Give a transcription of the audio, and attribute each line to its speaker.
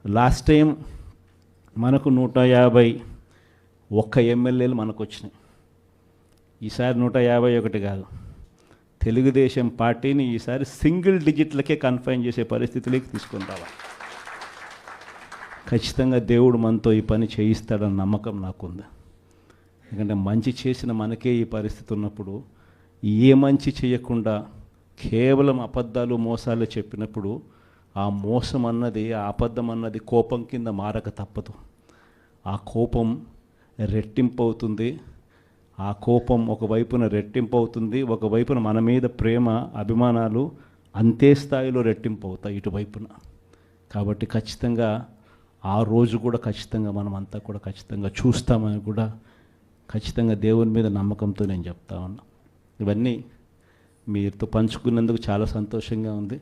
Speaker 1: Last time మనకు 151 ఎమ్మెల్యేలు మనకు వచ్చినాయి. ఈసారి 151 కాదు, తెలుగుదేశం పార్టీని ఈసారి సింగిల్ డిజిట్లకే కన్ఫైన్ చేసే పరిస్థితిలోకి తీసుకొని రావాలి. ఖచ్చితంగా దేవుడు మనతో ఈ పని చేయిస్తాడన్న నమ్మకం నాకుంది. ఎందుకంటే మంచి చేసిన మనకే ఈ పరిస్థితి ఉన్నప్పుడు ఏ మంచి చేయకుండా కేవలం అబద్ధాలు మోసాలు చెప్పినప్పుడు ఆ మోసం అన్నది, ఆ అబద్ధం అన్నది కోపం కింద మారక తప్పదు. ఆ కోపం రెట్టింపు అవుతుంది. ఆ కోపం ఒకవైపున రెట్టింపు అవుతుంది, ఒకవైపున మన మీద ప్రేమ అభిమానాలు అంతే స్థాయిలో రెట్టింపు అవుతాయి ఇటువైపున. కాబట్టి ఖచ్చితంగా ఆ రోజు కూడా ఖచ్చితంగా మనం అంతా కూడా ఖచ్చితంగా చూస్తామని కూడా ఖచ్చితంగా దేవుని మీద నమ్మకంతో నేను చెప్తా ఉన్నా. ఇవన్నీ మీతో పంచుకున్నందుకు చాలా సంతోషంగా ఉంది.